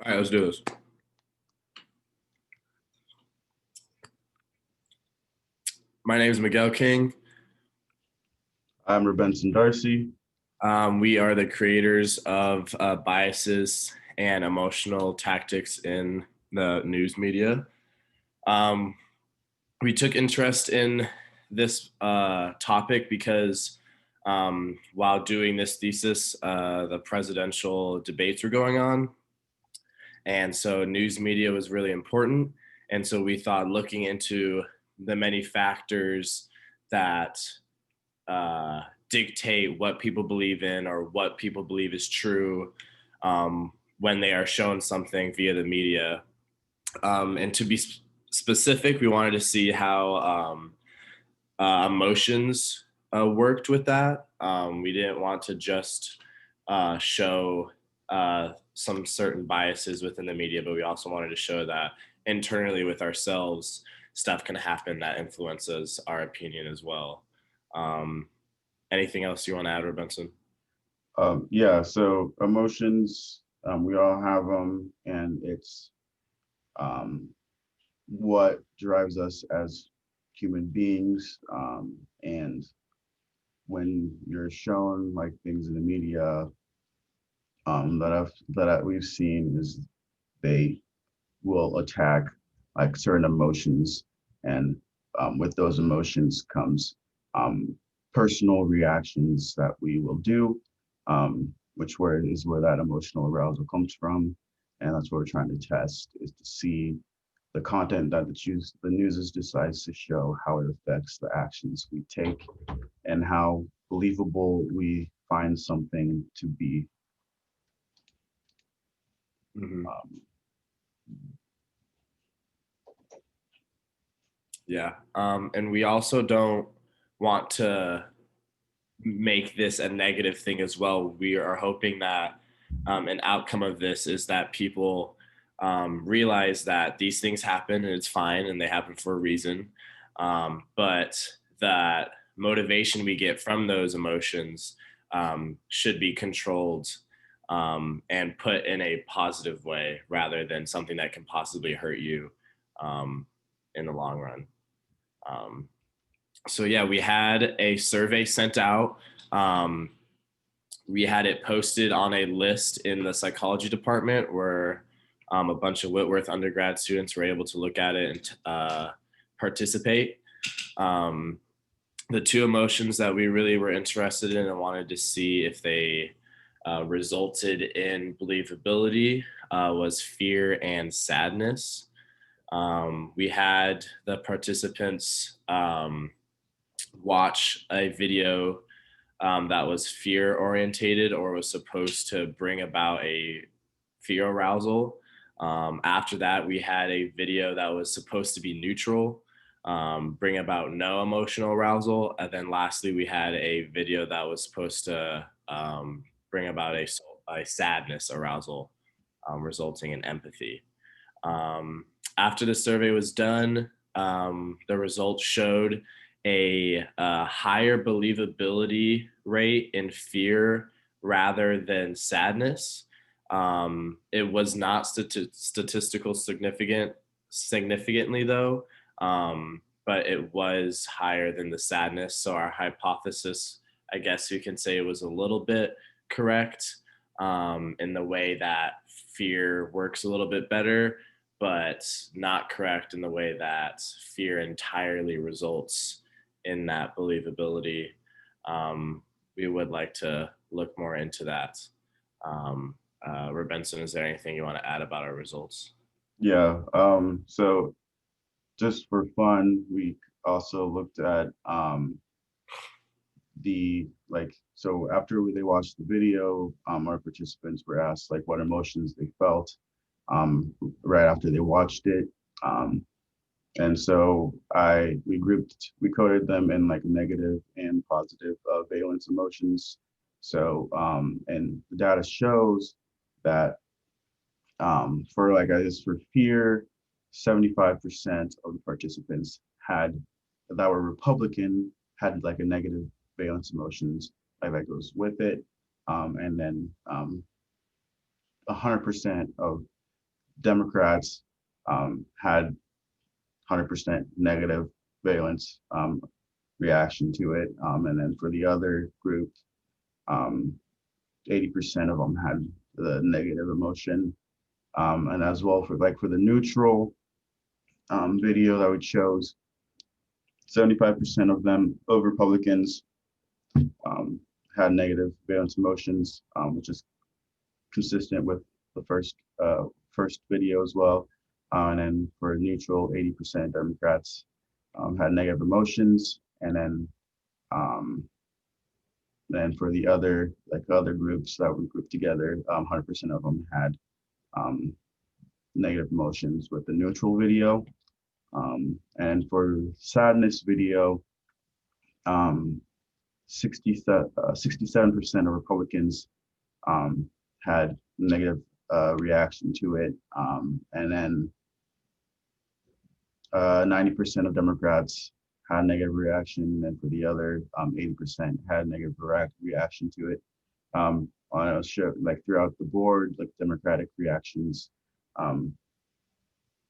All right, let's do this. My name is Miguel King. I'm Benson Darcy. We are the creators of biases and emotional tactics in the news media. Um, we took interest in this topic because while doing this thesis, the presidential debates were going on. And so news media was really important. And so we thought looking into the many factors that dictate what people believe in or what people believe is true when they are shown something via the media. And to be specific, we wanted to see how emotions worked with that. We didn't want to just show some certain biases within the media, but we also wanted to show that internally with ourselves, stuff can happen that influences our opinion as well. Um, Anything else you want to add, Benson? Yeah, so emotions, we all have them, and it's um, what drives us as human beings. And when you're shown like things in the media we've seen is they will attack like certain emotions, and with those emotions comes um, personal reactions that we will do, which where is where that emotional arousal comes from, and that's what we're trying to test is to see the content that the news decides to show, how it affects the actions we take, and how believable we find something to be. Mm-hmm. Um, Yeah. And we also don't want to make this a negative thing as well. We are hoping that an outcome of this is that people realize that these things happen and it's fine and they happen for a reason. But that motivation we get from those emotions should be controlled and put in a positive way rather than something that can possibly hurt you um, in the long run. Um, so yeah, we had a survey sent out. Um, we had it posted on a list in the psychology department where a bunch of Whitworth undergrad students were able to look at it and participate. Um, the two emotions that we really were interested in and wanted to see if they resulted in believability was fear and sadness. We had the participants watch a video that was fear orientated or was supposed to bring about a fear arousal. After that, we had a video that was supposed to be neutral, bring about no emotional arousal. And then lastly, we had a video that was supposed to bring about a sadness arousal, resulting in empathy. Um, After the survey was done, the results showed a higher believability rate in fear rather than sadness. It was not statistical significantly though, but it was higher than the sadness. So our hypothesis, I guess you can say, was a little bit correct in the way that fear works a little bit better, but not correct in the way that fear entirely results in that believability. Um, we would like to look more into that. Benson, is there anything you want to add about our results? yeah, so just for fun, we also looked at the like so after they watched the video, our participants were asked like what emotions they felt right after they watched it. Um, and so we coded them in like negative and positive valence emotions. So and the data shows that for like I guess for fear, 75% of the participants had that were Republican had like a negative valence emotions like that goes with it. And then 100% of Democrats had 100% negative valence reaction to it. And then for the other group, 80% of them had the negative emotion. And as well for the neutral video that we chose, 75% of Republicans um, had negative valence emotions, which is consistent with the first video as well. And then for neutral, 80% Democrats had negative emotions, and then for the other groups that we grouped together, 100% of them had um, negative emotions with the neutral video. And for sadness video, 67% of Republicans had negative reaction to it. And then 90% of Democrats had negative reaction, and for the other 80% had negative reaction to it. On a show, like throughout the board, like Democratic reactions um,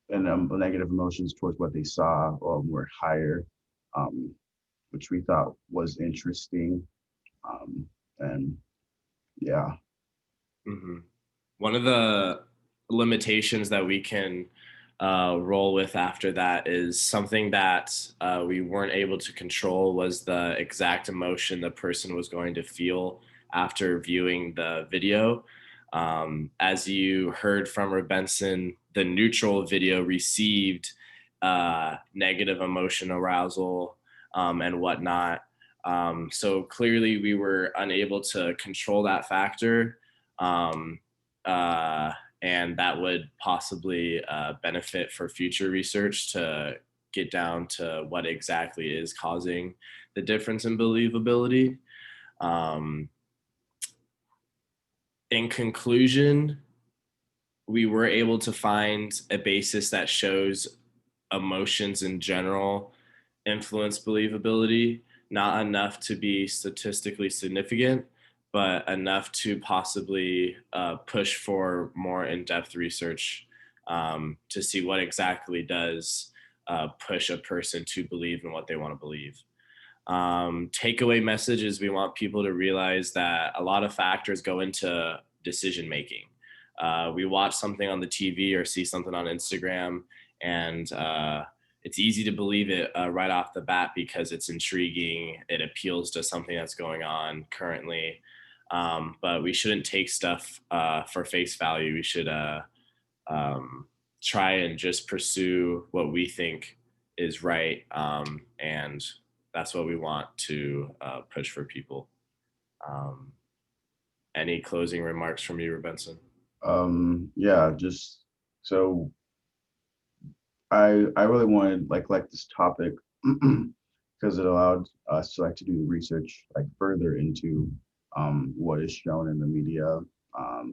and negative emotions towards what they saw were higher, um, which we thought was interesting. Um, and yeah. Mm-hmm. One of the limitations that we can roll with after that is something that we weren't able to control was the exact emotion the person was going to feel after viewing the video. As you heard from Benson, the neutral video received negative emotion arousal and whatnot. So clearly, we were unable to control that factor. Um, uh, and that would possibly benefit for future research to get down to what exactly is causing the difference in believability. Um, in conclusion, we were able to find a basis that shows emotions in general influence believability, not enough to be statistically significant, but enough to possibly push for more in-depth research to see what exactly does push a person to believe in what they want to believe. Takeaway message is we want people to realize that a lot of factors go into decision making. We watch something on the TV or see something on Instagram, and it's easy to believe it right off the bat because it's intriguing. It appeals to something that's going on currently. But we shouldn't take stuff for face value. We should um, try and just pursue what we think is right. And that's what we want to push for people. Um, any closing remarks from you, Benson? Yeah, just so I really wanted like this topic because it allowed us to do the research like further into what is shown in the media,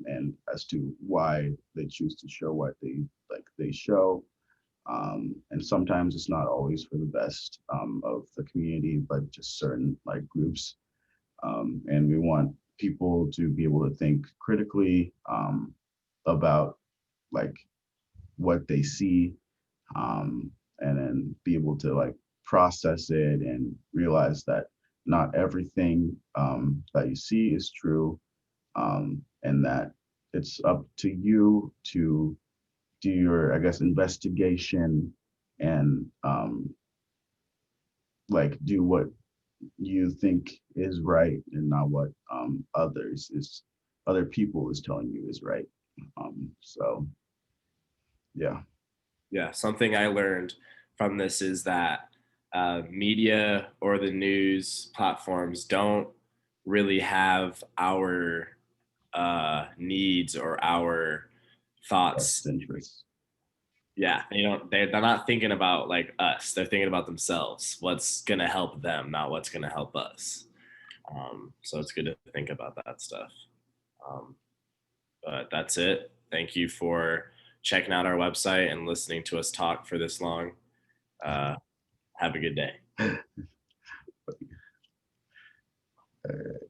and as to why they choose to show what they show. And sometimes it's not always for the best of the community, but just certain like groups. And we want people to be able to think critically about like what they see, and then be able to like process it and realize that not everything that you see is true, and that it's up to you to do your, I guess, investigation and like do what you think is right and not what other people is telling you is right. So yeah. Yeah, something I learned from this is that media or the news platforms don't really have our needs or our Best thoughts. interests. Yeah, they don't. They're not thinking about like us. They're thinking about themselves. What's gonna help them, not what's gonna help us. So it's good to think about that stuff. Um, but that's it. Thank you for checking out our website and listening to us talk for this long. Uh, have a good day. All right.